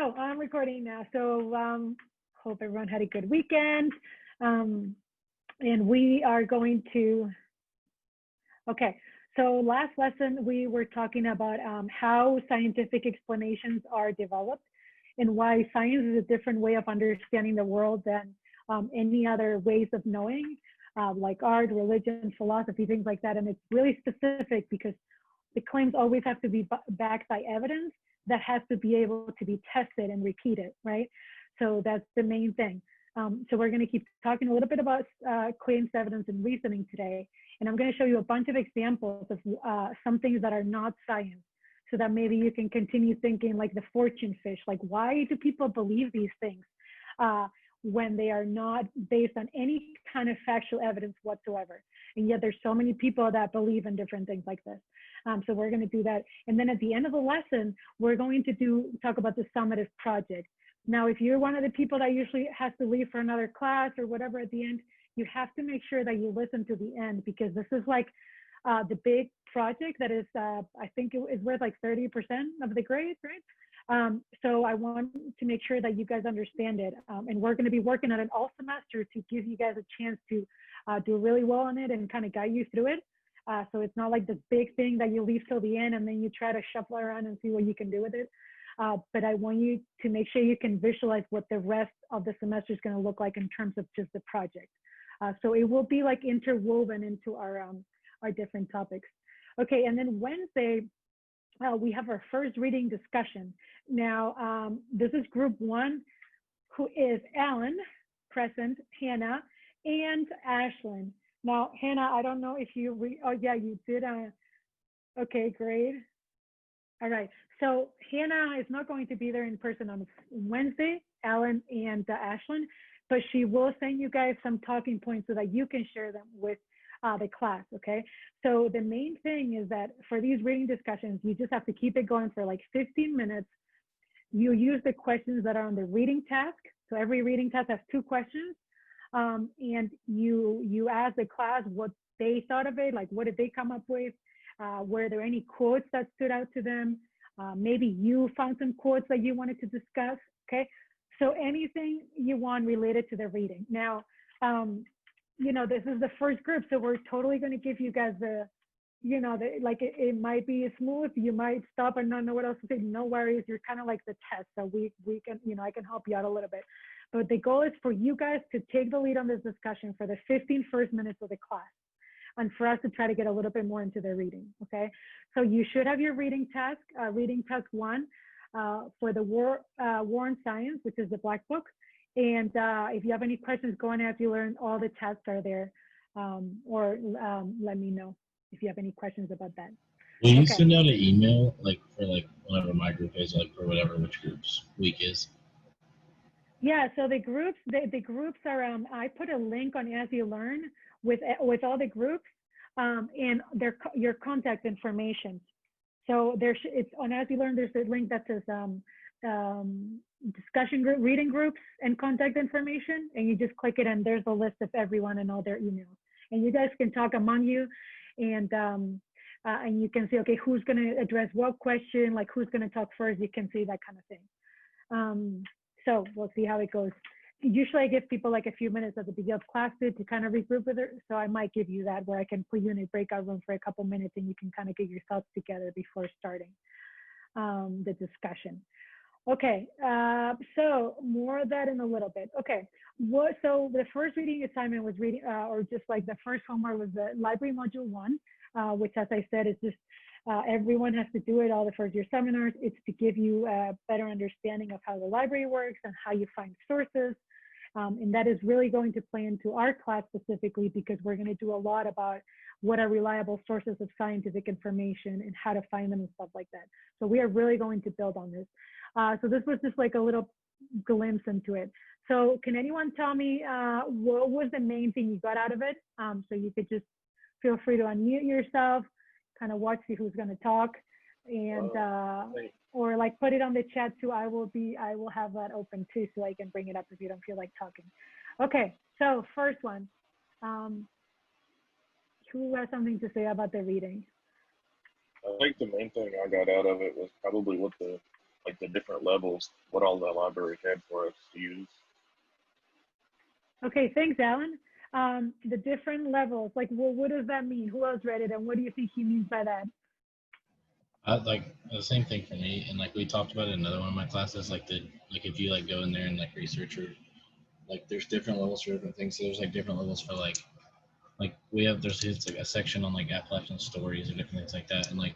Oh, I'm recording now. So hope everyone had a good weekend. And we are going to, okay. So last lesson, we were talking about how scientific explanations are developed and why science is a different way of understanding the world than any other ways of knowing, like art, religion, philosophy, things like that. And it's really specific because the claims always have to be backed by evidence that has to be able to be tested and repeated, right? So that's the main thing. So we're going to keep talking a little bit about claims, evidence, and reasoning today. And I'm going to show you a bunch of examples of some things that are not science, so that maybe you can continue thinking like the fortune fish, like why do people believe these things when they are not based on any kind of factual evidence whatsoever? And yet there's so many people that believe in different things like this. So we're going to do that. And then at the end of the lesson, we're going to talk about the summative project. Now, if you're one of the people that usually has to leave for another class or whatever at the end, you have to make sure that you listen to the end, because this is like the big project that is, I think it is worth like 30% of the grade, right? So I want to make sure that you guys understand it. And we're going to be working on it all semester to give you guys a chance to do really well on it and kind of guide you through it. So it's not like this big thing that you leave till the end and then you try to shuffle around and see what you can do with it. But I want you to make sure you can visualize what the rest of the semester is going to look like in terms of just the project. So it will be like interwoven into our different topics. Okay, and then Wednesday, we have our first reading discussion. Now, this is group 1, who is Alan, present, Hannah, and Ashlyn. Now, Hannah, I don't know if you, oh yeah, you did. Okay, great. All right, so Hannah is not going to be there in person on Wednesday, Alan and Ashlyn, but she will send you guys some talking points so that you can share them with the class, okay? So the main thing is that for these reading discussions, you just have to keep it going for like 15 minutes. You use the questions that are on the reading task. So every reading task has 2 questions. And you ask the class what they thought of it, like what did they come up with? Were there any quotes that stood out to them? Maybe you found some quotes that you wanted to discuss, okay? So anything you want related to the reading. Now, you know, this is the first group, so we're totally going to give you guys the, you know, like it might be smooth. You might stop and not know what else to say. No worries. You're kind of like the test, so we can, you know, I can help you out a little bit. But the goal is for you guys to take the lead on this discussion for the 15 first minutes of the class, and for us to try to get a little bit more into the reading, okay? So you should have your reading task 1 for the War on Science, which is the Black Book. And if you have any questions going as you learn, all the tasks are there, or let me know if you have any questions about that. Will you send out an email, like for like whatever my group is, like for whatever which group's week is? Yeah, so the groups, the groups are, I put a link on As You Learn with all the groups and your contact information. So it's on As You Learn, there's a link that says discussion group, reading groups, and contact information, and you just click it and there's a list of everyone and all their emails. And you guys can talk among you, and you can see, okay, who's going to address what question, like who's going to talk first. You can see that kind of thing. So we'll see how it goes. Usually I give people like a few minutes at the beginning of class to kind of regroup with it. So I might give you that, where I can put you in a breakout room for a couple minutes and you can kind of get your thoughts together before starting the discussion. Okay, so more of that in a little bit. Okay, so the first reading assignment was reading, or just like the first homework was the library module 1, which, as I said, is just everyone has to do it, all the first year seminars. It's to give you a better understanding of how the library works and how you find sources. And that is really going to play into our class specifically, because we're going to do a lot about what are reliable sources of scientific information and how to find them and stuff like that. So we are really going to build on this. So this was just like a little glimpse into it. So can anyone tell me what was the main thing you got out of it? So you could just feel free to unmute yourself, kind of watch, see who's going to talk, and or like put it on the chat too. I will have that open too, so I can bring it up if you don't feel like talking. Okay, so first one, who has something to say about the reading? I think the main thing I got out of it was probably what the like the different levels, what all the library had for us to use. Okay, thanks, Alan. The different levels, like, well, what does that mean? Who else read it, and what do you think he means by that? Like the same thing for me, and like we talked about it in another one of my classes, like if you like go in there and like research or like there's different levels for different things. So there's like different levels for like there's like a section on like Appalachian stories or different things like that, and like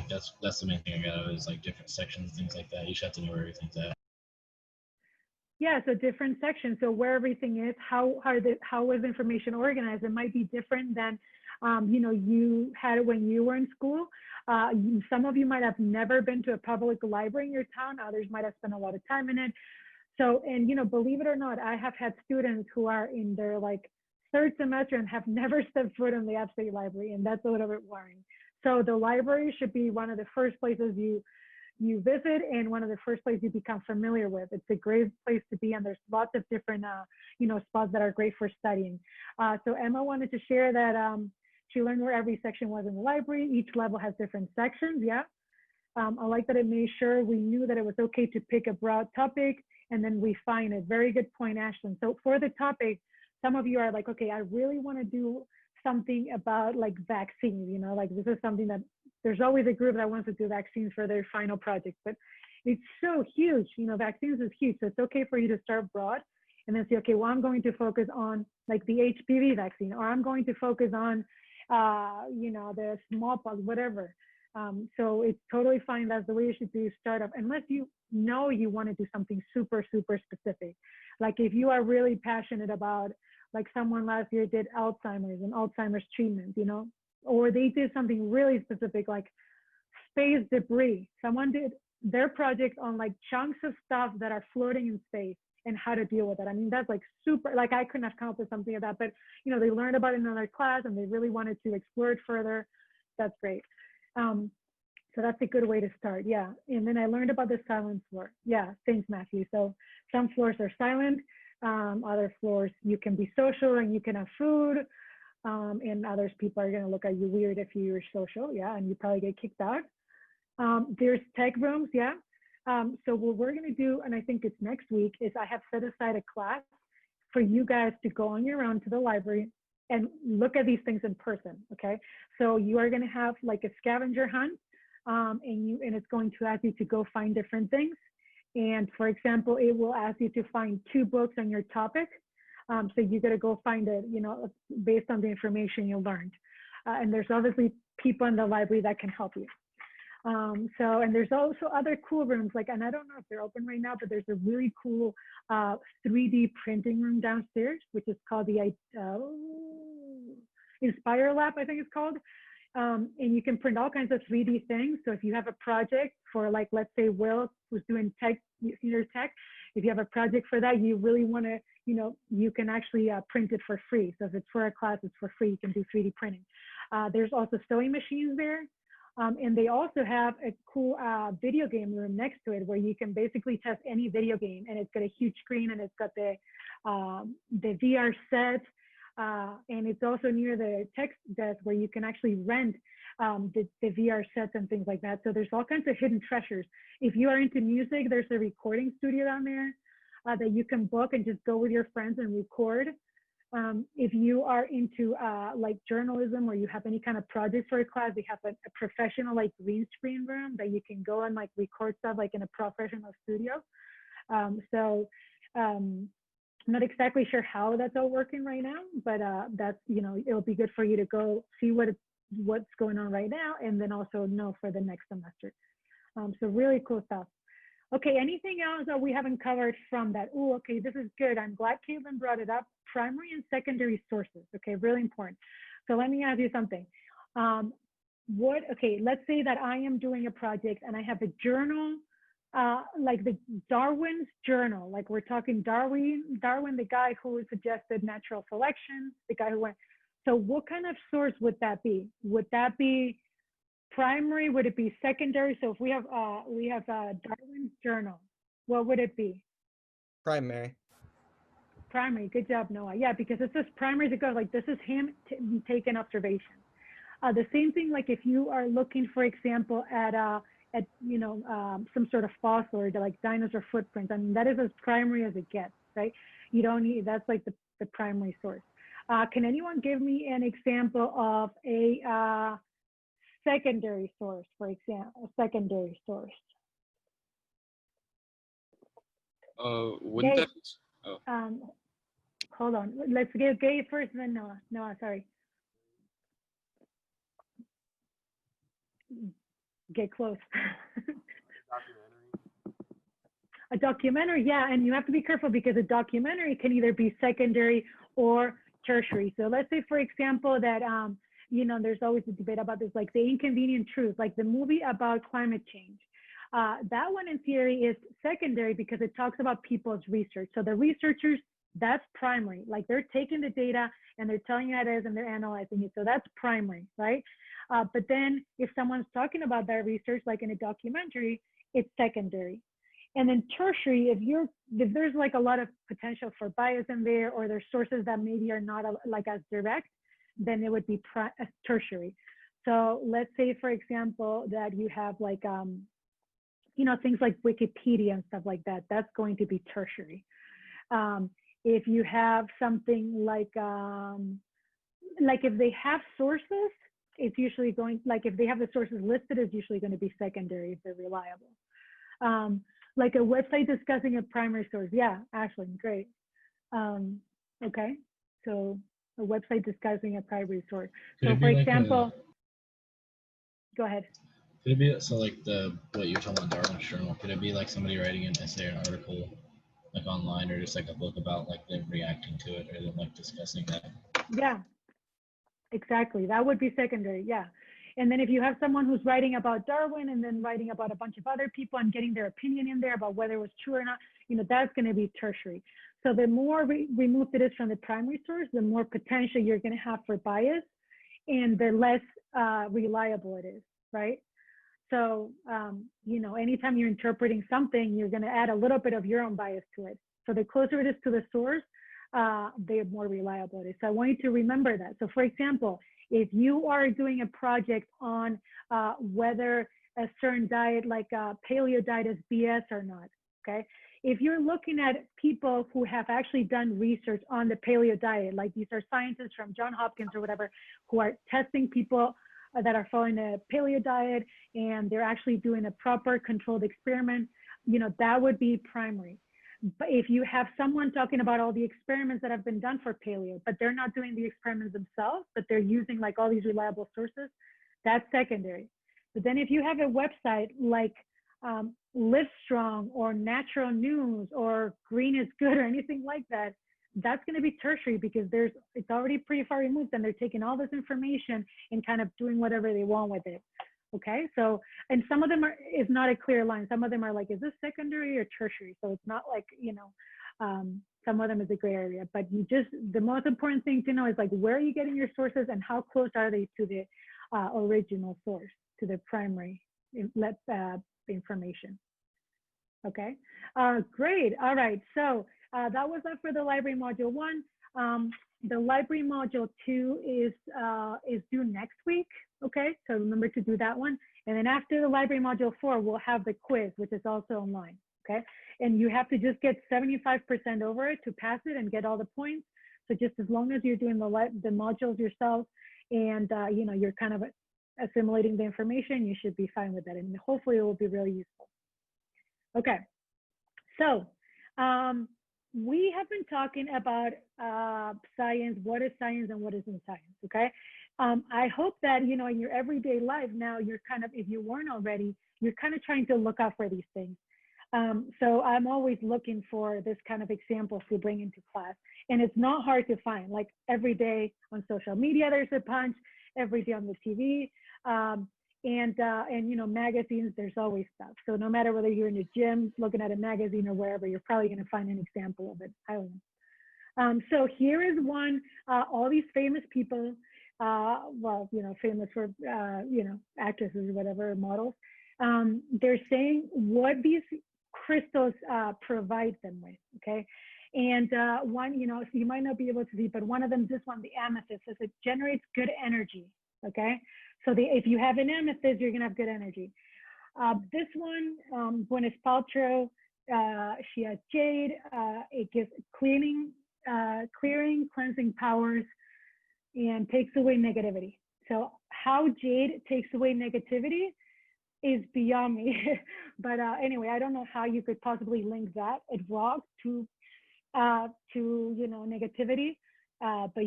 that's the main thing I got out is like different sections, things like that. You should have to know where everything's at. Yeah, so different sections. So where everything is, how is information organized? It might be different than, you had it when you were in school. Some of you might have never been to a public library in your town. Others might have spent a lot of time in it. So, and believe it or not, I have had students who are in their like third semester and have never stepped foot in the App State Library, and that's a little bit worrying. So the library should be one of the first places you visit and one of the first places you become familiar with. It's a great place to be, and there's lots of different, spots that are great for studying. So Emma wanted to share that she learned where every section was in the library. Each level has different sections, yeah. I like that it made sure we knew that it was okay to pick a broad topic and then refine it. Very good point, Ashlyn. So for the topic, some of you are like, okay, I really want to do something about like vaccines, like this is something that there's always a group that wants to do vaccines for their final project, but it's so huge, vaccines is huge. So it's okay for you to start broad and then say, okay, well, I'm going to focus on like the HPV vaccine, or I'm going to focus on, the smallpox, whatever. So it's totally fine. That's the way you should do startup, unless you know you want to do something super, super specific. Like if you are really passionate about, like someone last year did Alzheimer's and Alzheimer's treatment, or they did something really specific like space debris. Someone did their project on like chunks of stuff that are floating in space and how to deal with it. I mean, that's like super, like I couldn't have come up with something like that, but they learned about it in another class and they really wanted to explore it further. That's great. So that's a good way to start. Yeah. And then I learned about the silent floor. Yeah. Thanks, Matthew. So some floors are silent. Other floors, you can be social and you can have food. And others, people are going to look at you weird if you're social. Yeah. And you probably get kicked out. There's tech rooms. Yeah. So what we're going to do, and I think it's next week, is I have set aside a class for you guys to go on your own to the library and look at these things in person. Okay. So you are going to have like a scavenger hunt. And it's going to ask you to go find different things. And for example, it will ask you to find 2 books on your topic. So you got to go find it, based on the information you learned. And there's obviously people in the library that can help you. And there's also other cool rooms, like, and I don't know if they're open right now, but there's a really cool 3D printing room downstairs, which is called the Inspire Lab, I think it's called. And you can print all kinds of 3D things. So if you have a project for, like, let's say Will, who's doing tech, senior tech, if you have a project for that, you really want to, you can actually print it for free. So if it's for a class, it's for free. You can do 3D printing. There's also sewing machines there. And they also have a cool video game room next to it where you can basically test any video game. And it's got a huge screen and it's got the VR set. And it's also near the tech desk where you can actually rent the VR sets and things like that. So there's all kinds of hidden treasures. If you are into music, there's a recording studio down there that you can book and just go with your friends and record. If you are into like journalism or you have any kind of project for a class, they have a professional like green screen room that you can go and like record stuff like in a professional studio. I'm not exactly sure how that's all working right now, but that's, it'll be good for you to go see what's going on right now and then also know for the next semester. So really cool stuff. Okay, anything else that we haven't covered from that? Oh, okay, this is good. I'm glad Caitlin brought it up. Primary and secondary sources, okay, really important. So let me ask you something. Okay, let's say that I am doing a project and I have a journal, like the Darwin's journal, like we're talking Darwin, the guy who suggested natural selection, the guy who went. So what kind of source would that be? Would that be primary? Would it be secondary? So if we have Darwin's journal, what would it be? Primary. Primary. Good job, Noah. Yeah, because it says primary to go, like this is him taking observations. The same thing, like if you are looking, for example, at at, some sort of fossil or like dinosaur footprints. I mean, that is as primary as it gets, right? You don't need, that's like the primary source. Can anyone give me an example of a secondary source, for example, a secondary source? Wouldn't Gabe, that? Oh. Hold on. Let's get Gabe first, then Noah. Noah, sorry. Get close. A documentary, yeah, and you have to be careful because a documentary can either be secondary or tertiary. So let's say, for example, that there's always a debate about this, like The Inconvenient Truth, like the movie about climate change. That one in theory is secondary because it talks about people's research. So the researchers, that's primary. Like they're taking the data and they're telling you how it is and they're analyzing it. So that's primary, right? But then if someone's talking about that research, like in a documentary, it's secondary. And then tertiary, if there's like a lot of potential for bias in there, or there's sources that maybe are not like as direct, then it would be tertiary. So let's say, for example, that you have like, things like Wikipedia and stuff like that, that's going to be tertiary. If you have something like if they have sources, it's usually going, like if they have the sources listed, it's usually going to be secondary if they're reliable. Like a website discussing a primary source. Yeah, Ashley, great. Okay, so a website discussing a primary source. So for example, go ahead. Could it be, so like what you're talking about, Darwin's Journal, could it be like somebody writing an essay or an article like online, or just like a book about like them reacting to it or them like discussing that? Yeah, exactly. That would be secondary, yeah. And then if you have someone who's writing about Darwin and then writing about a bunch of other people and getting their opinion in there about whether it was true or not, that's going to be tertiary. So the more removed it is from the primary source, the more potential you're going to have for bias and the less reliable it is, right? So, anytime you're interpreting something, you're going to add a little bit of your own bias to it. So the closer it is to the source, the more reliable it is. So I want you to remember that. So for example, if you are doing a project on whether a certain diet, like paleo diet, is BS or not, okay? If you're looking at people who have actually done research on the paleo diet, like these are scientists from Johns Hopkins or whatever, who are testing people that are following a paleo diet, and they're actually doing a proper controlled experiment, that would be primary. But if you have someone talking about all the experiments that have been done for paleo, but they're not doing the experiments themselves, but they're using like all these reliable sources, that's secondary. But then if you have a website like Livestrong or Natural News or Green is Good or anything like that, that's going to be tertiary because it's already pretty far removed and they're taking all this information and kind of doing whatever they want with it. Okay, so, and some of them is not a clear line. Some of them are like, is this secondary or tertiary? So it's not like, some of them is a gray area, but the most important thing to know is like, where are you getting your sources and how close are they to the original source, to the primary information. Okay, great. All right, so that was it for the library module 1. The library module 2 is due next week. Okay, so remember to do that one. And then after the library module 4, we'll have the quiz, which is also online. Okay, and you have to just get 75% over it to pass it and get all the points. So just as long as you're doing the modules yourself and you're kind of assimilating the information, you should be fine with that. And hopefully it will be really useful. Okay, so we have been talking about science, what is science and what isn't science, okay? I hope that, in your everyday life now, you're kind of, if you weren't already, you're kind of trying to look out for these things. So I'm always looking for this kind of examples to bring into class. And it's not hard to find, like every day on social media, there's a bunch, every day on the TV. And magazines, there's always stuff. So no matter whether you're in the gym, looking at a magazine or wherever, you're probably going to find an example of it. I don't know. So here is one, all these famous people, famous for, actresses or whatever, models. They're saying what these crystals provide them with, okay? And one, so you might not be able to see, but one of them, this one, the amethyst, says it generates good energy, okay? So if you have an amethyst, you're gonna have good energy. This one, Gwyneth Paltrow, she has jade. It gives clearing, cleansing powers, and takes away negativity. So how jade takes away negativity is beyond me. But anyway, I don't know how you could possibly link that at rock to negativity. But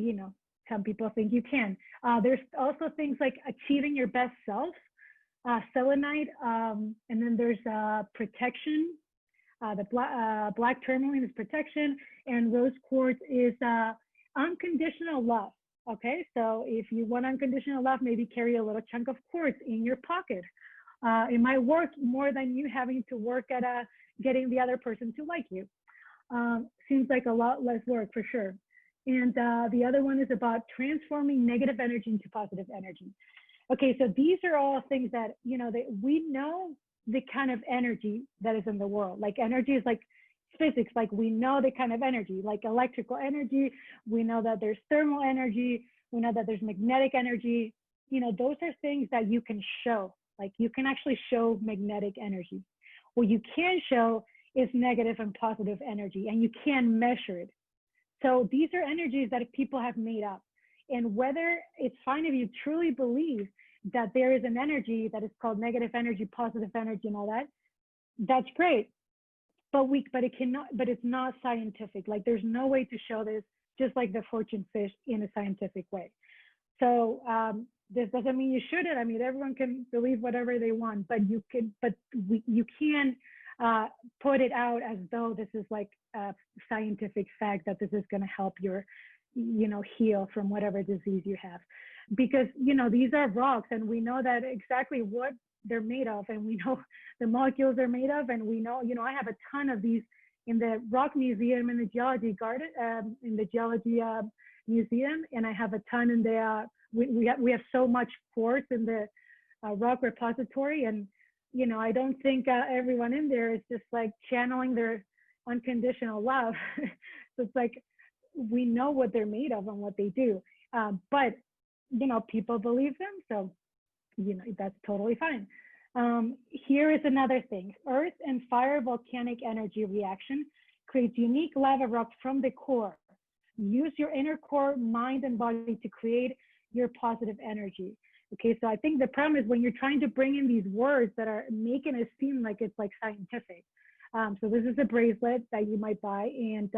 some people think you can. There's also things like achieving your best self, selenite, and then there's protection. The black tourmaline is protection, and rose quartz is unconditional love. Okay, so if you want unconditional love, maybe carry a little chunk of quartz in your pocket. It might work more than you having to work at getting the other person to like you. Seems like a lot less work for sure. And the other one is about transforming negative energy into positive energy. Okay, so these are all things that, that we know the kind of energy that is in the world. Like energy is like physics, like we know the kind of energy, like electrical energy. We know that there's thermal energy. We know that there's magnetic energy. Those are things that you can show. Like you can actually show magnetic energy. What you can show is negative and positive energy, and you can measure it. So these are energies that people have made up. And whether it's fine if you truly believe that there is an energy that is called negative energy, positive energy, and all that, that's great. But it's not scientific. Like there's no way to show this, just like the fortune fish, in a scientific way. So this doesn't mean you shouldn't. I mean, everyone can believe whatever they want, but you can put it out as though this is like a scientific fact that this is going to help your, heal from whatever disease you have. Because, these are rocks, and we know that exactly what they're made of, and we know the molecules they're made of, and we know, I have a ton of these in the Rock Museum in the Geology Garden, in the Geology Museum, and I have a ton in the, we have so much quartz in the rock repository, and I don't think everyone in there is just like channeling their unconditional love. So it's like we know what they're made of and what they do, but people believe them, so that's totally fine. Here is another thing: earth and fire volcanic energy reaction creates unique lava rock from the core. Use your inner core, mind, and body to create your positive energy. Okay, so I think the problem is when you're trying to bring in these words that are making it seem like it's like scientific. So this is a bracelet that you might buy, and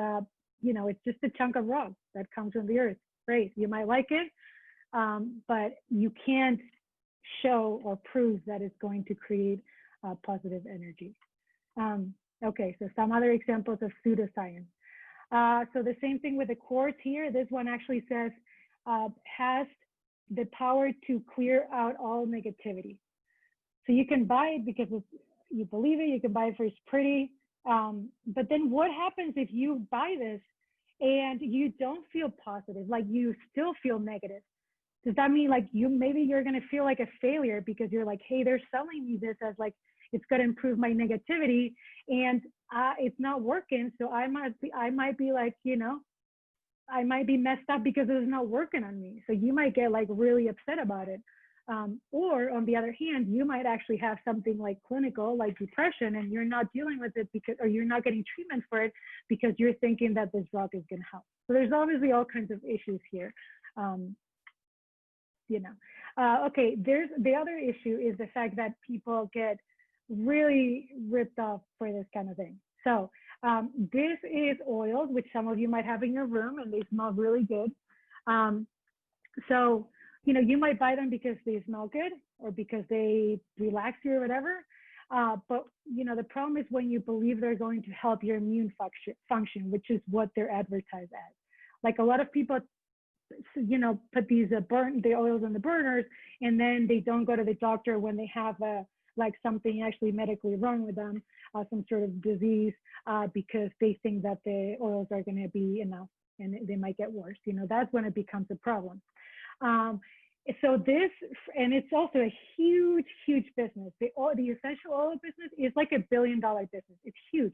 it's just a chunk of rock that comes from the earth. Great, you might like it, but you can't show or prove that it's going to create positive energy. Okay, so some other examples of pseudoscience. So the same thing with the quartz here. This one actually says has the power to clear out all negativity. So you can buy it because you believe it, you can buy it for it's pretty. But then what happens if you buy this and you don't feel positive, like you still feel negative? Does that mean like maybe you're gonna feel like a failure because you're like, hey, they're selling me this as like, it's gonna improve my negativity, and it's not working. So I might be like, I might be messed up because it's not working on me. So you might get like really upset about it. Or on the other hand, you might actually have something like clinical, like depression, and you're not dealing with it or you're not getting treatment for it because you're thinking that this rock is going to help. So there's obviously all kinds of issues here. Okay, there's the other issue is the fact that people get really ripped off for this kind of thing. So this is oils, which some of you might have in your room, and they smell really good. So, you might buy them because they smell good or because they relax you or whatever. But, the problem is when you believe they're going to help your immune function, which is what they're advertised as. Like a lot of people, put these the oils in the burners, and then they don't go to the doctor when they have like something actually medically wrong with them, some sort of disease, because they think that the oils are going to be enough and they might get worse. That's when it becomes a problem. So this, and it's also a huge, huge business. The essential oil business is like $1 billion business. It's huge.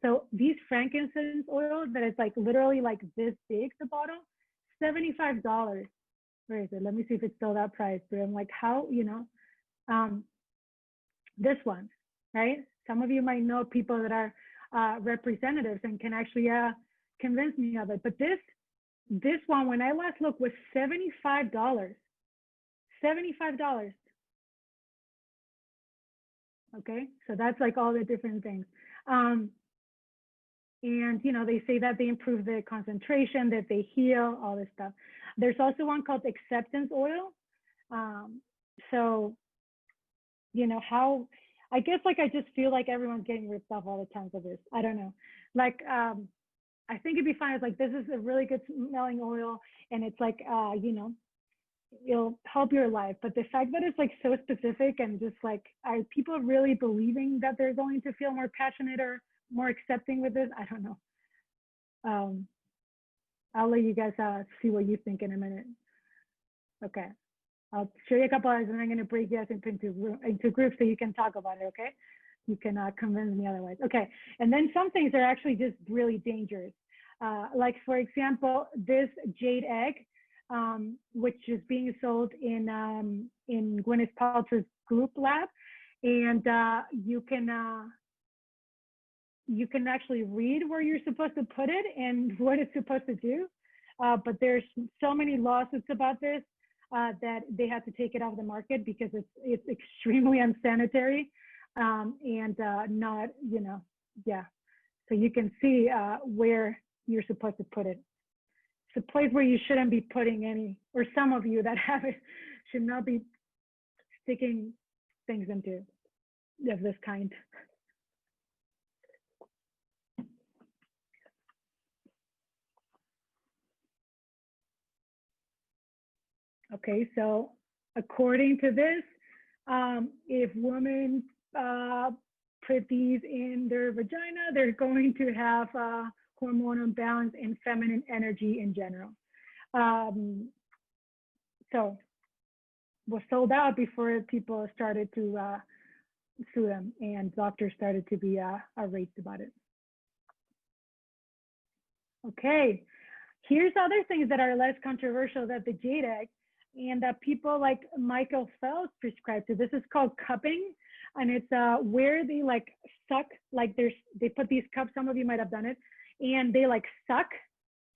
So these frankincense oils that is like literally like this big, the bottle, $75. Where is it? Let me see if it's still that price. But I'm like, how, this one, right? Some of you might know people that are representatives and can actually convince me of it. But this one, when I last looked, was $75. $75. Okay, so that's like all the different things. And you know, they say that they improve the concentration, that they heal, all this stuff. There's also one called acceptance oil. So, you know, how, I guess like I just feel like everyone's getting ripped off all the time for this. I don't know. Like, I think it'd be fine. It's like, this is a really good smelling oil, and it's like, you know, it'll help your life. But the fact that it's like so specific and just like, are people really believing that they're going to feel more passionate or more accepting with this? I don't know. I'll let you guys see what you think in a minute. Okay, I'll show you a couple others, and I'm going to break you guys into groups so you can talk about it. Okay, you can convince me otherwise. Okay, and then some things are actually just really dangerous. Like for example, this jade egg, which is being sold in Gwyneth Paltrow's Goop lab, and you can actually read where you're supposed to put it and what it's supposed to do. But there's so many lawsuits about this that they had to take it off the market because it's extremely unsanitary and not, you know, yeah. So you can see where you're supposed to put it. It's a place where you shouldn't be putting any, or some of you that have it should not be sticking things into of this kind. Okay, so according to this, if women put these in their vagina, they're going to have hormonal imbalance and feminine energy in general. So was sold out before people started to sue them, and doctors started to be outraged about it. Okay, here's other things that are less controversial than the jade egg, and that people like Michael Phelps prescribe to. This is called cupping, and it's where they like suck, like they put these cups, some of you might have done it, and they like suck.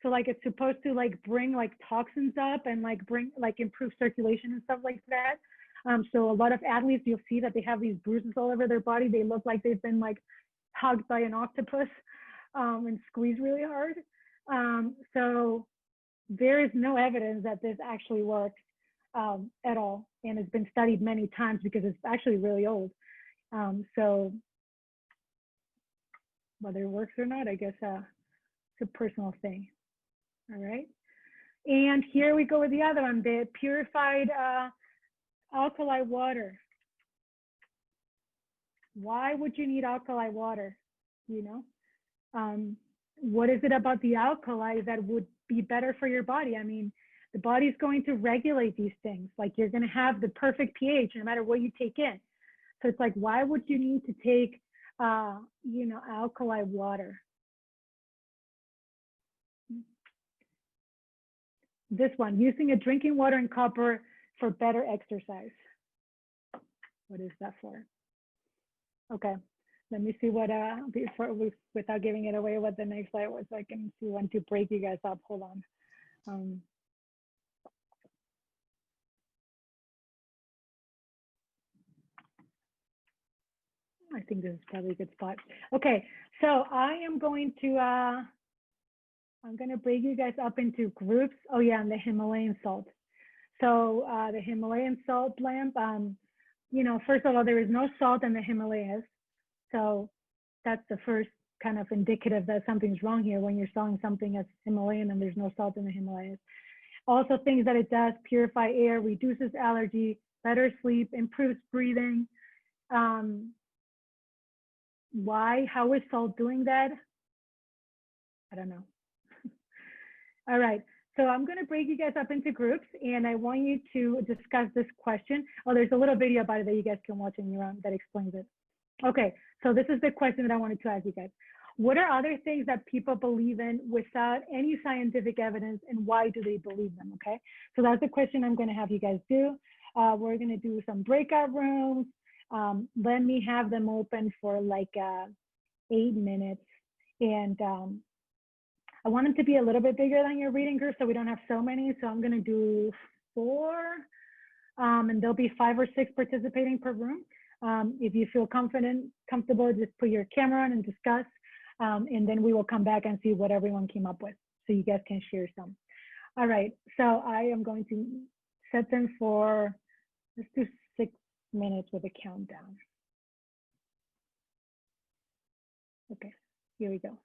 So like it's supposed to like bring like toxins up and like improve circulation and stuff like that. So a lot of athletes, you'll see that they have these bruises all over their body. They look like they've been like hugged by an octopus and squeezed really hard. So there is no evidence that this actually works at all, and it's been studied many times because it's actually really old. So whether it works or not, I guess it's a personal thing. All right, and here we go with the other one, the purified alkali water. Why would you need alkali water? You know, what is it about the alkali that would be better for your body? I mean, the body's going to regulate these things. Like you're going to have the perfect pH no matter what you take in. So it's like, why would you need to take, you know, alkali water? This one, using a drinking water and copper for better exercise. What is that for? Okay, let me see what, without giving it away, what the next slide was. I can see when to break you guys up. Hold on. I think this is probably a good spot. Okay, so I am going to, I'm going to break you guys up into groups. Oh yeah, and the Himalayan salt. So the Himalayan salt lamp, you know, first of all, there is no salt in the Himalayas. So that's the first kind of indicative that something's wrong here when you're selling something as Himalayan and there's no salt in the Himalayas. Also things that it does: purify air, reduces allergy, better sleep, improves breathing. Why? How is salt doing that? I don't know. All right, so I'm going to break you guys up into groups, and I want you to discuss this question. Oh, there's a little video about it that you guys can watch on your own that explains it. Okay, so this is the question that I wanted to ask you guys. What are other things that people believe in without any scientific evidence, and why do they believe them? Okay, so that's the question I'm going to have you guys do. We're going to do some breakout rooms. let me have them open for like 8 minutes. And I want them to be a little bit bigger than your reading group so we don't have so many. So I'm gonna do 4, and there'll be 5 or 6 participating per room. If you feel comfortable, just put your camera on and discuss. And then we will come back and see what everyone came up with so you guys can share some. All right, so I am going to set them for, let's do 6 minutes with a countdown. Okay, here we go.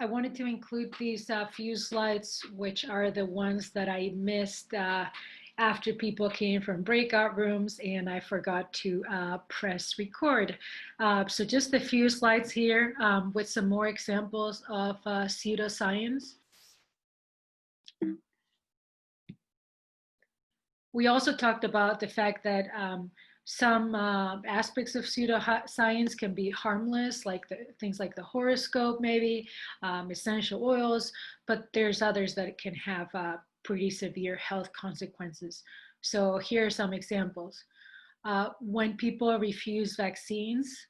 I wanted to include these few slides, which are the ones that I missed after people came from breakout rooms and I forgot to press record. So just a few slides here with some more examples of pseudoscience. We also talked about the fact that some aspects of pseudoscience can be harmless, like things like the horoscope, maybe, essential oils, but there's others that can have pretty severe health consequences. So here are some examples. When people refuse vaccines,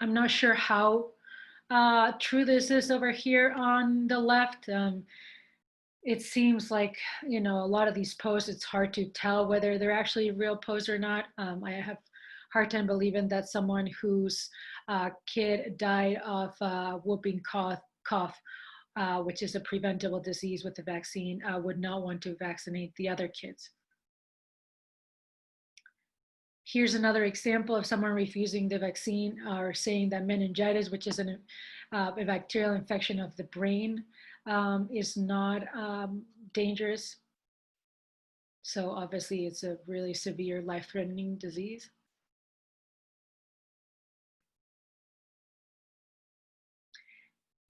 I'm not sure how true this is over here on the left. It seems like, you know, a lot of these posts, it's hard to tell whether they're actually real posts or not. I have a hard time believing that someone whose kid died of whooping cough, which is a preventable disease with the vaccine, would not want to vaccinate the other kids. Here's another example of someone refusing the vaccine or saying that meningitis, which is a bacterial infection of the brain, is not dangerous. So obviously it's a really severe life-threatening disease.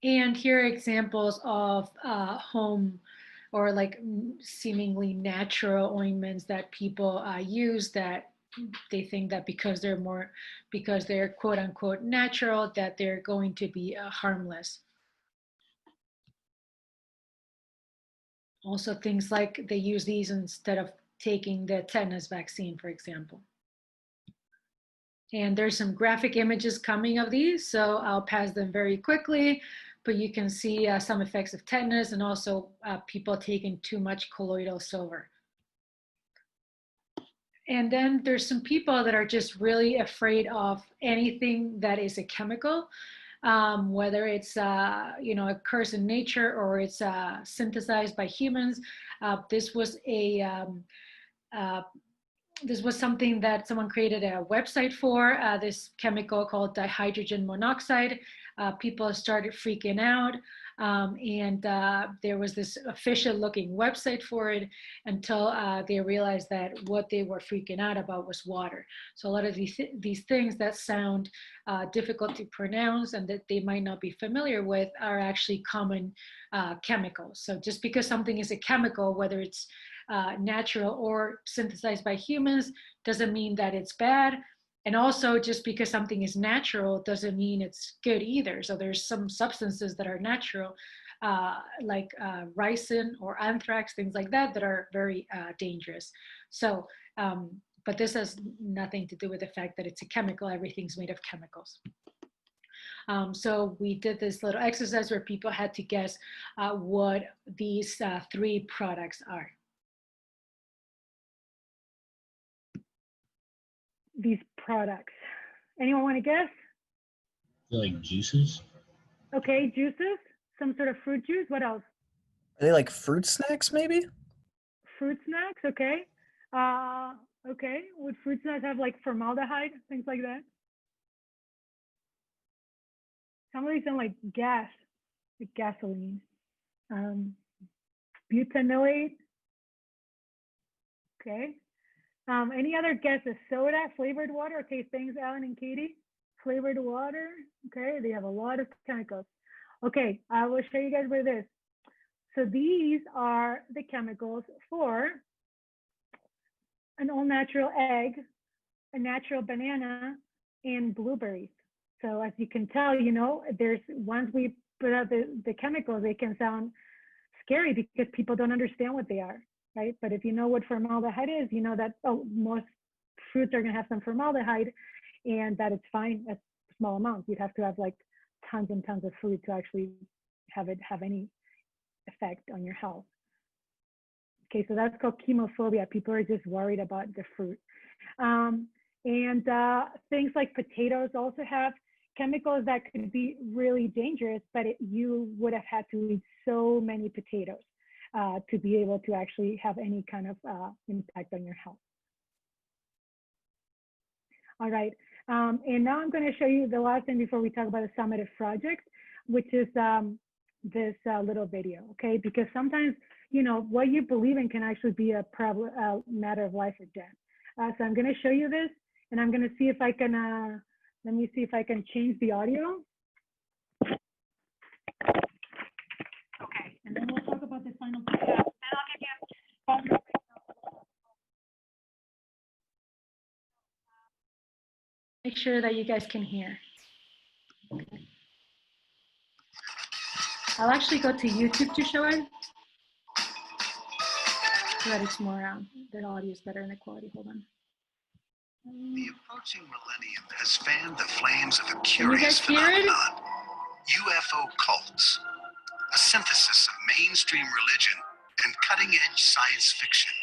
And here are examples of home or like seemingly natural ointments that people use that they think that because they're quote unquote natural, that they're going to be harmless. Also things like they use these instead of taking the tetanus vaccine, for example. And there's some graphic images coming of these, so I'll pass them very quickly, but you can see some effects of tetanus and also people taking too much colloidal silver. And then there's some people that are just really afraid of anything that is a chemical, whether it's occurs in nature or it's synthesized by humans. This was something that someone created a website for, this chemical called dihydrogen monoxide. People started freaking out, and there was this official looking website for it until they realized that what they were freaking out about was water. So a lot of these things that sound difficult to pronounce and that they might not be familiar with are actually common chemicals. So just because something is a chemical, whether it's natural or synthesized by humans, doesn't mean that it's bad. And also just because something is natural doesn't mean it's good either. So there's some substances that are natural, like ricin or anthrax, things like that, that are very dangerous. So, but this has nothing to do with the fact that it's a chemical. Everything's made of chemicals. So we did this little exercise where people had to guess what these 3 products are. These products. Anyone want to guess? Like juices? Okay, juices, some sort of fruit juice. What else? Are they like fruit snacks, maybe? Fruit snacks, okay. Okay, would fruit snacks have like formaldehyde, things like that? Some of these sound like gas, like gasoline. Butanoate. Okay. Any other guesses? Soda, flavored water? Okay, thanks, Alan and Katie. Flavored water. Okay, they have a lot of chemicals. Okay, I will show you guys where this. So these are the chemicals for an all-natural egg, a natural banana, and blueberries. So as you can tell, you know, there's once we put out the chemicals, they can sound scary because people don't understand what they are, right? But if you know what formaldehyde is, you know that, oh, most fruits are going to have some formaldehyde, and that it's fine at small amounts. You'd have to have like tons and tons of fruit to actually have it have any effect on your health. Okay, so that's called chemophobia. People are just worried about the fruit. And things like potatoes also have chemicals that could be really dangerous, but you would have had to eat so many potatoes to be able to actually have any kind of impact on your health. All right, and now I'm going to show you the last thing before we talk about the summative project, which is this little video, okay? Because sometimes, you know, what you believe in can actually be a matter of life or death. So I'm going to show you this, and I'm going to see if I can, let me see if I can change the audio. Okay, and then we'll talk about the final project. Then I'll give you Make sure that you guys can hear. I'll actually go to YouTube to show it, so that it's more, the audio is better and the quality. Hold on. The approaching millennium has fanned the flames of a Can you guys curious hear it? phenomenon, UFO cults, a synthesis of mainstream religion and cutting-edge science fiction.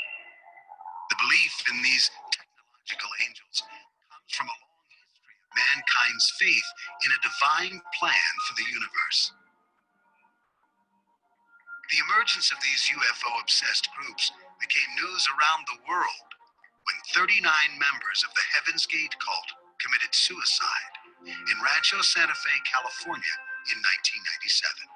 The belief in these technological angels comes from a long history of mankind's faith in a divine plan for the universe. The emergence of these UFO-obsessed groups became news around the world when 39 members of the Heaven's Gate cult committed suicide in Rancho Santa Fe, California in 1997.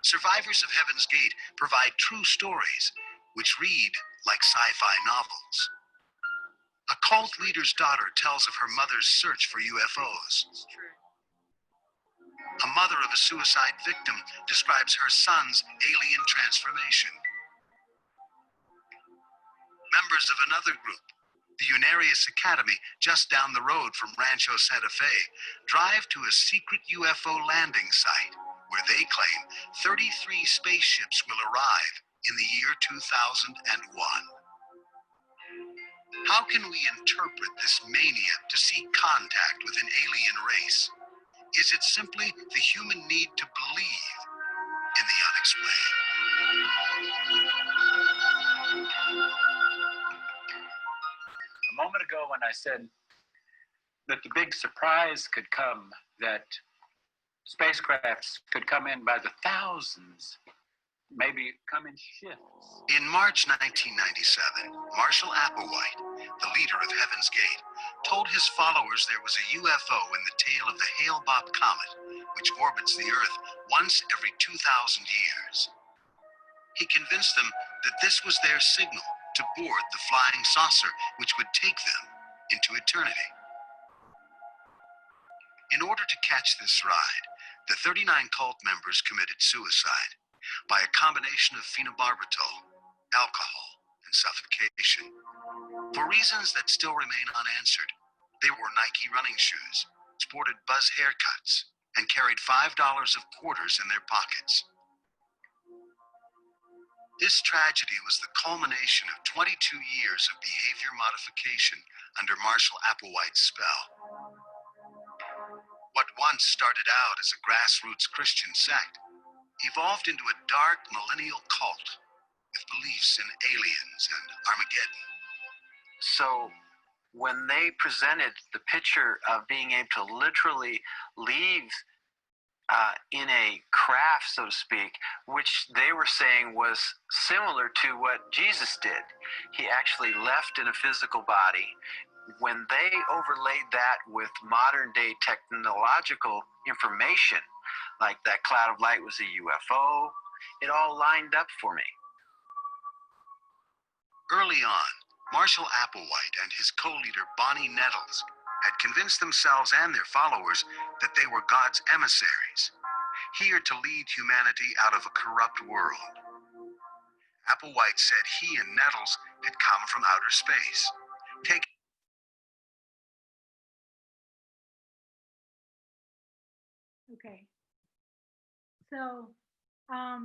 Survivors of Heaven's Gate provide true stories which read like sci-fi novels. A cult leader's daughter tells of her mother's search for UFOs. A mother of a suicide victim describes her son's alien transformation. Members of another group, the Unarius Academy, just down the road from Rancho Santa Fe, drive to a secret UFO landing site where they claim 33 spaceships will arrive in the year 2001. How can we interpret this mania to seek contact with an alien race? Is it simply the human need to believe in the unexplained? A moment ago when I said that the big surprise could come, that spacecrafts could come in by the thousands, maybe come in shifts. In March 1997, Marshall Applewhite, the leader of Heaven's Gate, told his followers there was a UFO in the tail of the Hale-Bopp comet, which orbits the Earth once every 2,000 years. He convinced them that this was their signal to board the flying saucer, which would take them into eternity. In order to catch this ride, the 39 cult members committed suicide by a combination of phenobarbital, alcohol, and suffocation. For reasons that still remain unanswered, they wore Nike running shoes, sported Buzz haircuts, and carried $5 of quarters in their pockets. This tragedy was the culmination of 22 years of behavior modification under Marshall Applewhite's spell. What once started out as a grassroots Christian sect evolved into a dark millennial cult with beliefs in aliens and Armageddon. So when they presented the picture of being able to literally leave in a craft, so to speak, which they were saying was similar to what Jesus did. He actually left in a physical body. When they overlaid that with modern day technological information, like that cloud of light was a UFO, it all lined up for me. Early on, Marshall Applewhite and his co-leader Bonnie Nettles had convinced themselves and their followers that they were God's emissaries, here to lead humanity out of a corrupt world. Applewhite said he and Nettles had come from outer space, Okay. So, I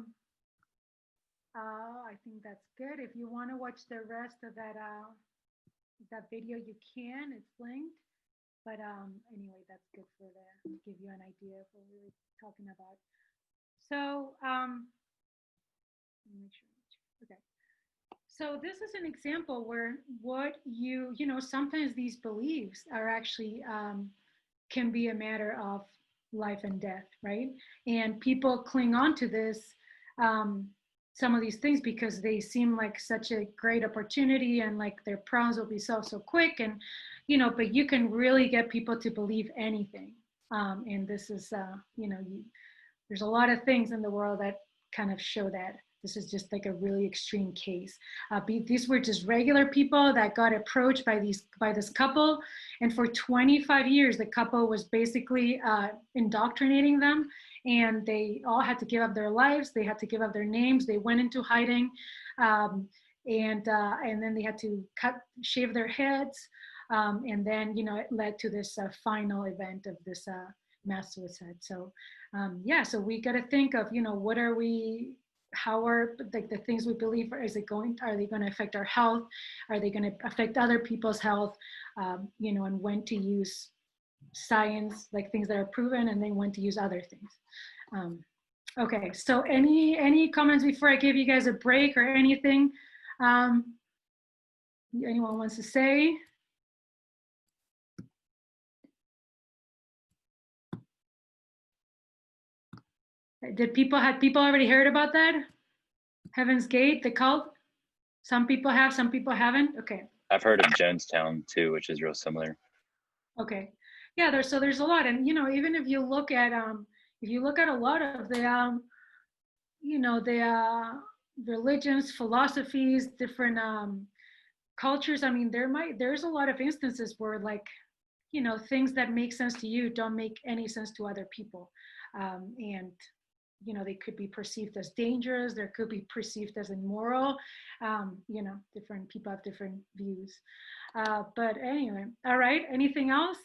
think that's good. If you want to watch the rest of that video, you can. It's linked. But anyway, that's good for the give you an idea of what we were talking about. So, let me make sure. Okay. So this is an example where what you know, sometimes these beliefs are actually can be a matter of life and death, right? And people cling on to this, some of these things because they seem like such a great opportunity and like their problems will be solved so quick. And, you know, but you can really get people to believe anything. And this is, you know, there's a lot of things in the world that kind of show that. This is just like a really extreme case. These were just regular people that got approached by this couple, and for 25 years, the couple was basically indoctrinating them, and they all had to give up their lives. They had to give up their names. They went into hiding, and then they had to shave their heads, and then it led to this final event of this mass suicide. So yeah, so we got to think of what are we. How are like the things we believe? Are they going to affect our health? Are they going to affect other people's health? And when to use science, like things that are proven, and then when to use other things. Okay, so any comments before I give you guys a break or anything? Anyone wants to say? Had people already heard about that? Heaven's Gate, the cult? Some people have, some people haven't. Okay. I've heard of Jonestown too, which is real similar. Okay. Yeah, there's a lot. And even if you look at a lot of the the religions, philosophies, different cultures, I mean, there's a lot of instances where like things that make sense to you don't make any sense to other people. And they could be perceived as dangerous, there could be perceived as immoral. Different people have different views. But anyway, all right, anything else?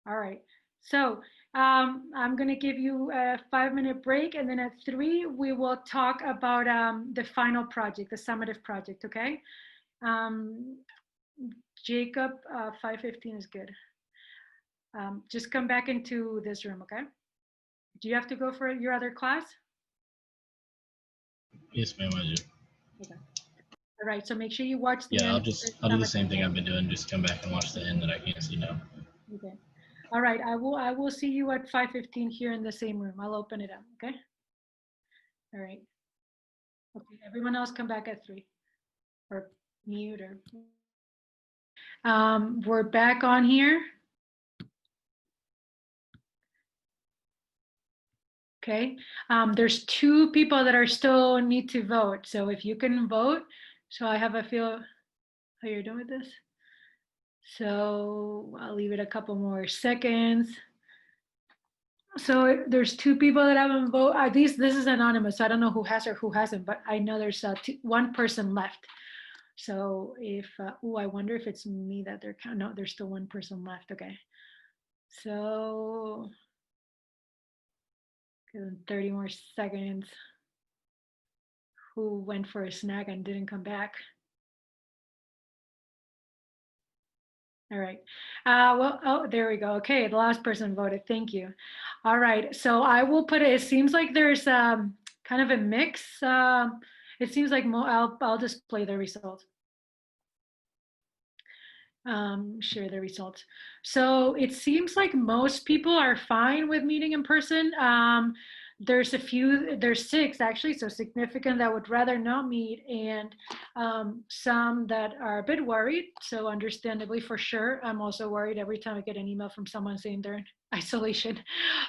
All right, so I'm gonna give you a 5-minute break, and then at 3, we will talk about the final project, the summative project, okay? Jacob, 5:15 is good. Just come back into this room, okay? Do you have to go for your other class? Yes, ma'am, I do. Okay. All right, so make sure you watch the Yeah, end. I'll do the same thing I've been doing, just come back and watch the end that I can't see now. Okay. All right, I will see you at 5:15 here in the same room. I'll open it up, okay? All right. Okay, everyone else come back at 3 or mute or. We're back on here. Okay, there's 2 people that are still need to vote. So if you can vote, so I have a feel how you're doing with this. So I'll leave it a couple more seconds. So there's 2 people that haven't voted. This is anonymous, so I don't know who has or who hasn't, but I know there's 1 person left. So if, I wonder if it's me that they're counting. No, there's still 1 person left. Okay. So 30 more seconds. Who went for a snack and didn't come back? All right. There we go. Okay, the last person voted. Thank you. All right. So I will put it. It seems like there's kind of a mix. It seems like I'll display the results. Share the results. So it seems like most people are fine with meeting in person. There's 6 actually, so significant that would rather not meet, and some that are a bit worried. So understandably, for sure, I'm also worried every time I get an email from someone saying they're in isolation.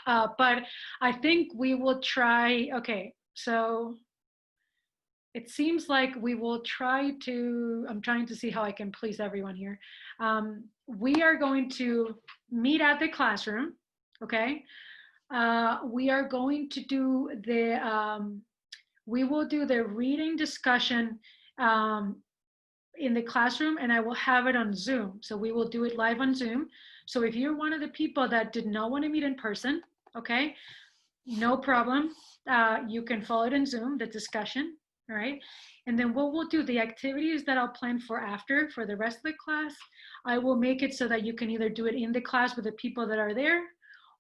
But I think we will try. Okay, so it seems like we will try to, I'm trying to see how I can please everyone here. We are going to meet at the classroom, okay? We are going to do we will do the reading discussion in the classroom, and I will have it on Zoom. So we will do it live on Zoom. So if you're one of the people that did not want to meet in person, okay, no problem. You can follow it in Zoom, the discussion, all right? And then what we'll do, the activities that I'll plan for after, for the rest of the class, I will make it so that you can either do it in the class with the people that are there,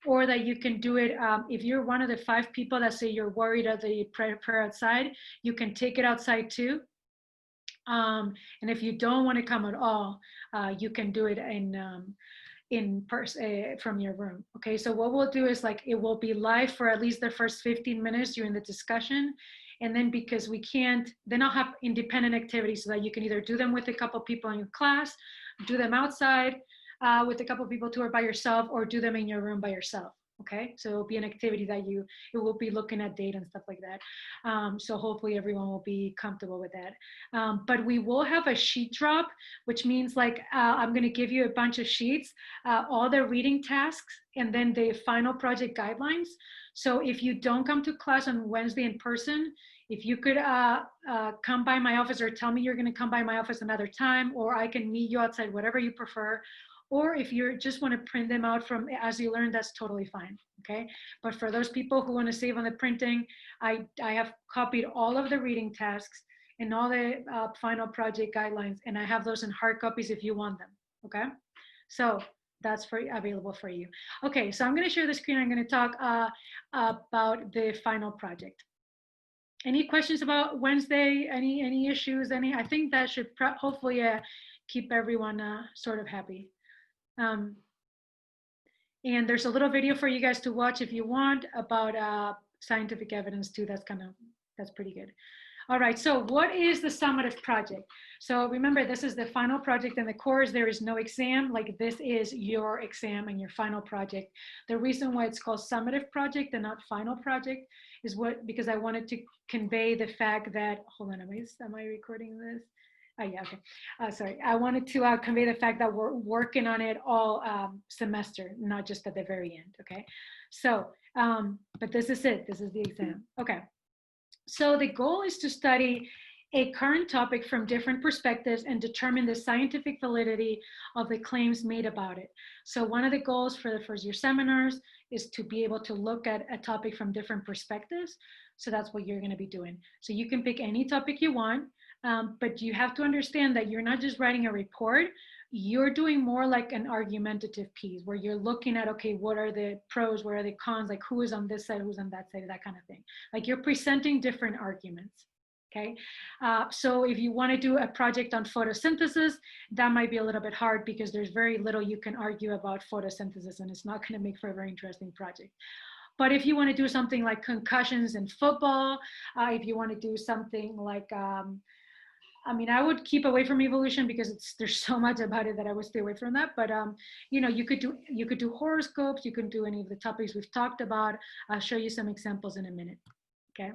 or that you can do it, if you're one of the 5 people that say you're worried of the prayer outside, you can take it outside too. And if you don't want to come at all, you can do it in person from your room. Okay, so what we'll do is like it will be live for at least the first 15 minutes during the discussion, and then because we can't, then I'll have independent activities so that you can either do them with a couple people in your class, do them outside with a couple people too, or by yourself, or do them in your room by yourself. Okay, so it'll be an activity that it will be looking at data and stuff like that. So hopefully everyone will be comfortable with that. But we will have a sheet drop, which means like I'm going to give you a bunch of sheets, all the reading tasks, and then the final project guidelines. So if you don't come to class on Wednesday in person, if you could come by my office or tell me you're going to come by my office another time, or I can meet you outside, whatever you prefer. Or if you just want to print them out from As You Learn, that's totally fine, okay? But for those people who want to save on the printing, I have copied all of the reading tasks and all the final project guidelines, and I have those in hard copies if you want them, okay? So that's available for you. Okay, so I'm going to share the screen. I'm going to talk about the final project. Any questions about Wednesday? Any issues? I think that should hopefully keep everyone sort of happy. And there's a little video for you guys to watch if you want about scientific evidence too. That's pretty good. All right, so what is the summative project? So remember, this is the final project in the course. There is no exam. Like, this is your exam and your final project. The reason why it's called summative project and not final project is because I wanted to convey the fact that, hold on, am I recording this? Oh, yeah, okay. Sorry, I wanted to convey the fact that we're working on it all semester, not just at the very end, okay? So, but this is it, this is the exam, okay. So the goal is to study a current topic from different perspectives and determine the scientific validity of the claims made about it. So one of the goals for the first year seminars is to be able to look at a topic from different perspectives. So that's what you're gonna be doing. So you can pick any topic you want, but you have to understand that you're not just writing a report, you're doing more like an argumentative piece where you're looking at, okay, what are the pros, what are the cons, like who is on this side, who's on that side, that kind of thing. Like you're presenting different arguments, okay? So if you wanna do a project on photosynthesis, that might be a little bit hard because there's very little you can argue about photosynthesis and it's not gonna make for a very interesting project. But if you wanna do something like concussions in football, if you wanna do something like, I mean, I would keep away from evolution because there's so much about it that I would stay away from that. But you know, you could do horoscopes. You can do any of the topics we've talked about. I'll show you some examples in a minute. Okay.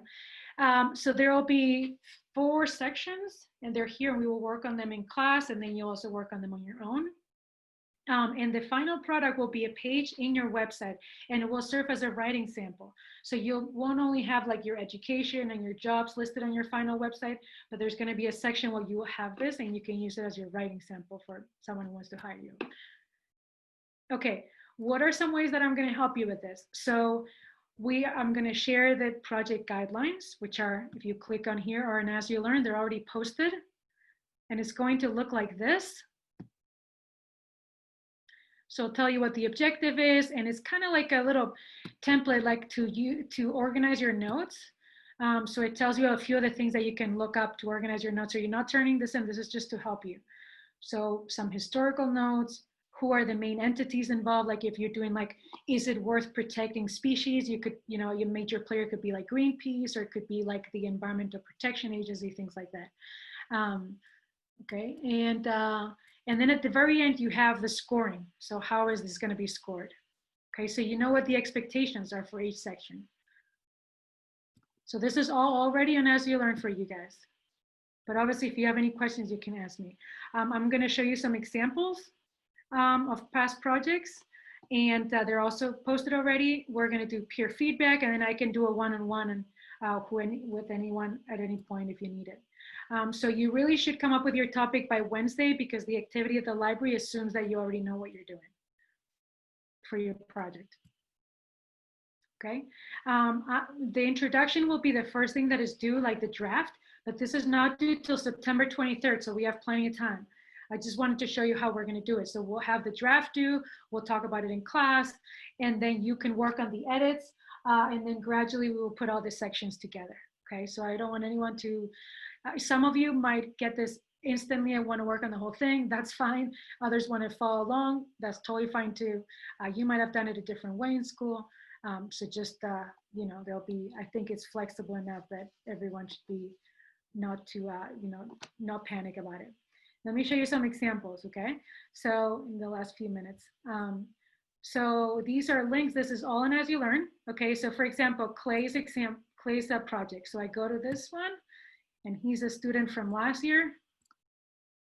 So there will be 4 sections, and they're here. We will work on them in class, and then you'll also work on them on your own. And the final product will be a page in your website, and it will serve as a writing sample. So you won't only have like your education and your jobs listed on your final website, but there's going to be a section where you will have this and you can use it as your writing sample for someone who wants to hire you. Okay, what are some ways that I'm going to help you with this? So I'm going to share the project guidelines, which are, if you click on here or in As You Learn, they're already posted. And it's going to look like this. So I'll tell you what the objective is, and it's kind of like a little template like to organize your notes. So it tells you a few of the things that you can look up to organize your notes. So you're not turning this in, this is just to help you. So some historical notes, who are the main entities involved? Like if you're doing like, is it worth protecting species? You could, you know, your major player could be like Greenpeace, or it could be like the Environmental Protection Agency, things like that. Okay, and then at the very end, you have the scoring. So how is this going to be scored? Okay, so you know what the expectations are for each section. So this is all already on As You Learn for you guys. But obviously, if you have any questions, you can ask me. I'm going to show you some examples of past projects, and they're also posted already. We're going to do peer feedback, and then I can do a one-on-one with anyone at any point if you need it. So you really should come up with your topic by Wednesday because the activity at the library assumes that you already know what you're doing. for your project. Okay, the introduction will be the first thing that is due, like the draft, but this is not due till September 23rd, so we have plenty of time. I just wanted to show you how we're going to do it. So we'll have the draft due, we'll talk about it in class, and then you can work on the edits, and then gradually we will put all the sections together. Okay, so I don't want anyone to, some of you might get this instantly and want to work on the whole thing. That's fine. Others want to follow along. That's totally fine too. You might have done it a different way in school. So just, you know, there'll be, I think it's flexible enough that everyone should be not to, you know, not panic about it. Let me show you some examples, okay? So in the last few minutes. So these are links. This is all in As You Learn. Okay, so for example, Clay's project. So I go to this one, and he's a student from last year.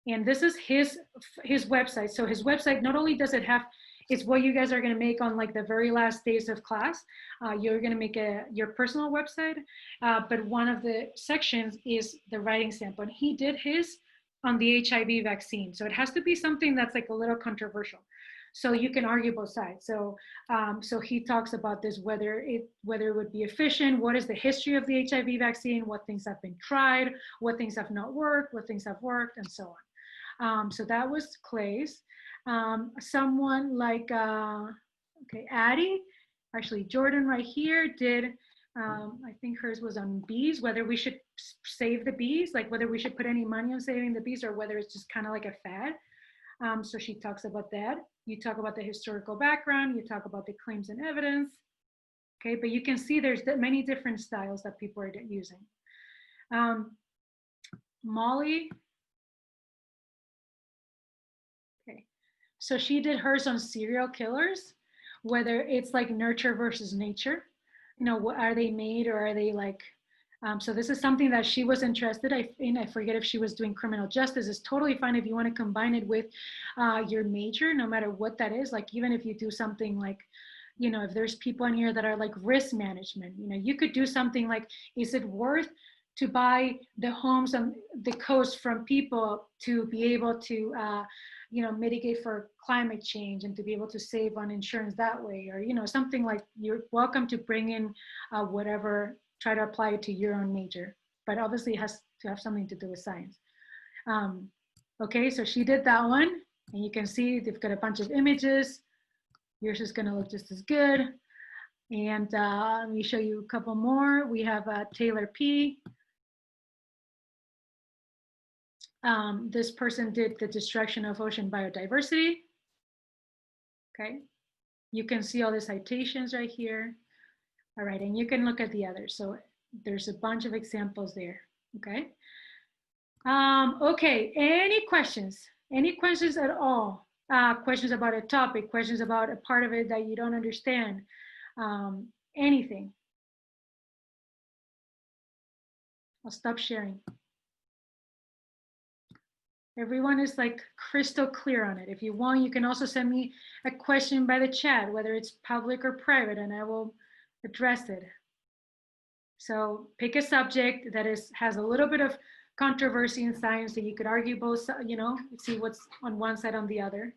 And this is his website. So his website, not only does it have, it's what you guys are going to make on like the very last days of class. You're going to make your personal website, but one of the sections is the writing sample. And he did his on the HIV vaccine. So it has to be something that's like a little controversial. So you can argue both sides. So, so he talks about this, whether it would be efficient, what is the history of the HIV vaccine, what things have been tried, what things have not worked, what things have worked, and so on. So that was Clay's. Someone like, okay, Addie, actually Jordan right here did, I think hers was on bees, whether we should save the bees, like whether we should put any money on saving the bees or whether it's just kind of like a fad. So she talks about that. You talk about the historical background, you talk about the claims and evidence. Okay, but you can see there's many different styles that people are using. Molly. Okay, so she did hers on serial killers, whether it's like nurture versus nature. You know, what are they made or are they like, so this is something that she was interested in. I forget if she was doing criminal justice. It's totally fine if you want to combine it with your major, no matter what that is. Like even if you do something like, you know, if there's people in here that are like risk management, you know, you could do something like, is it worth to buy the homes on the coast from people to be able to, you know, mitigate for climate change and to be able to save on insurance that way, or, you know, something like, you're welcome to bring in whatever, try to apply it to your own major, but obviously it has to have something to do with science. Okay, so she did that one, and you can see they've got a bunch of images. Yours is gonna look just as good. And let me show you a couple more. We have Taylor P. This person did the destruction of ocean biodiversity. Okay, you can see all the citations right here. All right, and you can look at the others. So there's a bunch of examples there, okay? Okay, any questions? Any questions at all? Questions about a topic, questions about a part of it that you don't understand, anything? I'll stop sharing. Everyone is like crystal clear on it. If you want, you can also send me a question by the chat, whether it's public or private, and I will address it. So pick a subject that has a little bit of controversy in science, and you could argue both, you know, see what's on one side on the other.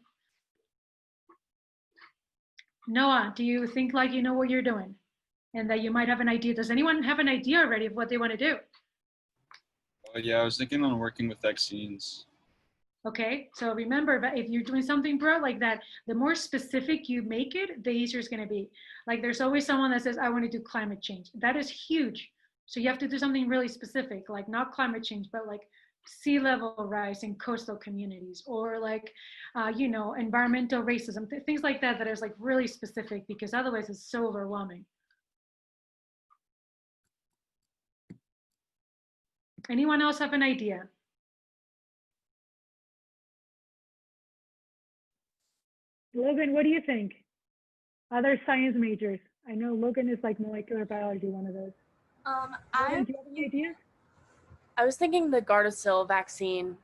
Noah, do you think like you know what you're doing and that you might have an idea? Does anyone have an idea already of what they want to do? Yeah, I was thinking on working with vaccines. Okay, so remember, but if you're doing something, bro, like that, the more specific you make it, the easier it's going to be. Like there's always someone that says, I want to do climate change. That is huge. So you have to do something really specific, like not climate change, but like sea level rise in coastal communities, or like, you know, environmental racism, things like that, that is like really specific, because otherwise it's so overwhelming. Anyone else have an idea? Logan, what do you think? Other science majors. I know Logan is like molecular biology, one of those. Logan, do you have any idea? I was thinking the Gardasil vaccine.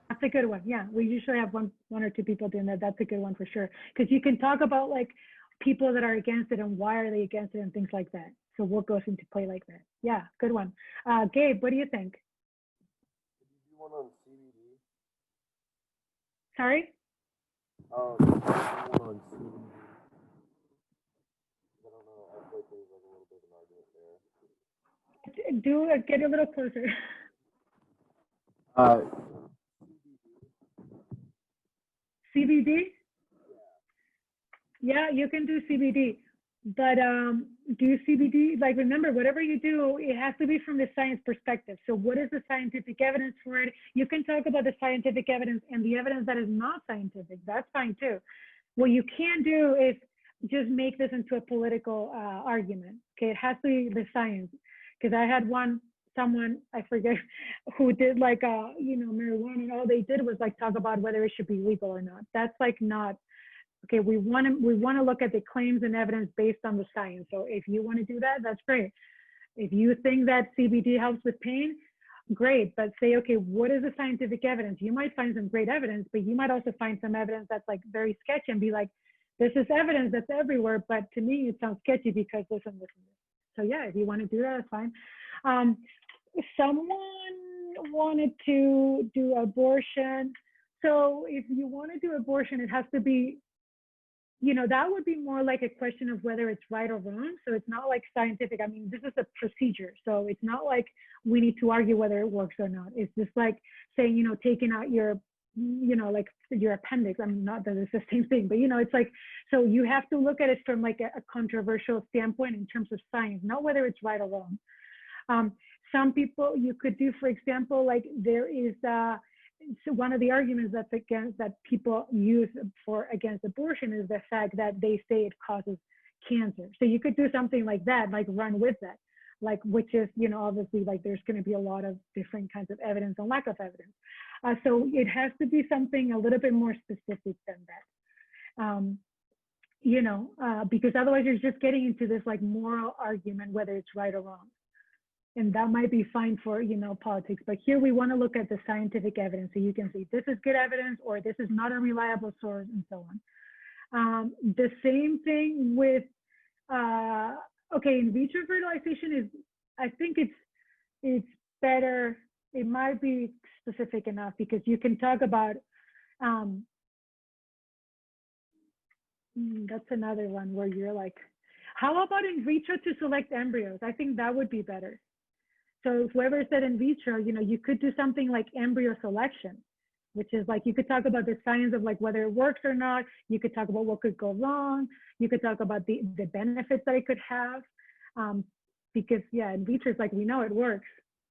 That's a good one. Yeah, we usually have one or two people doing that. That's a good one for sure. Because you can talk about like people that are against it and why are they against it and things like that. So what goes into play like that? Yeah, good one. Gabe, what do you think? Did you do one on CBD? Sorry? One on CBD. I don't know. I feel like there's like a little bit of an argument there. Get a little closer. CBD? Yeah, you can do CBD, but do CBD, like remember, whatever you do, it has to be from the science perspective. So what is the scientific evidence for it? You can talk about the scientific evidence and the evidence that is not scientific. That's fine too. What you can't do is just make this into a political argument. Okay, it has to be the science. Because I had someone, I forget, who did like marijuana, and all they did was like talk about whether it should be legal or not. That's like not okay. We want to look at the claims and evidence based on the science. So if you want to do that, that's great. If you think that CBD helps with pain, great. But say, okay, what is the scientific evidence? You might find some great evidence, but you might also find some evidence that's like very sketchy and be like, this is evidence that's everywhere, but to me it sounds sketchy because this and this and this. So yeah, if you want to do that, that's fine. Someone wanted to do abortion. So if you want to do abortion, it has to be, that would be more like a question of whether it's right or wrong. So it's not like scientific. I mean, this is a procedure. So it's not like we need to argue whether it works or not. It's just like saying, taking out your, like your appendix. I mean, not that it's the same thing, but it's like, so you have to look at it from like a controversial standpoint in terms of science, not whether it's right or wrong. Some people you could do, for example, like there is so one of the arguments that people use against abortion is the fact that they say it causes cancer. So you could do something like that, like run with that, like which is obviously like there's going to be a lot of different kinds of evidence and lack of evidence. So it has to be something a little bit more specific than that. Because otherwise you're just getting into this like moral argument whether it's right or wrong. And that might be fine for, politics. But here we want to look at the scientific evidence. So you can see this is good evidence or this is not a reliable source and so on. The same thing with, in vitro fertilization is, I think it's better. It might be specific enough because you can talk about, that's another one where you're like, how about in vitro to select embryos? I think that would be better. So whoever said in vitro, you could do something like embryo selection, which is like, you could talk about the science of like whether it works or not. You could talk about what could go wrong. You could talk about the benefits that it could have. Because yeah, in vitro is like, we know it works.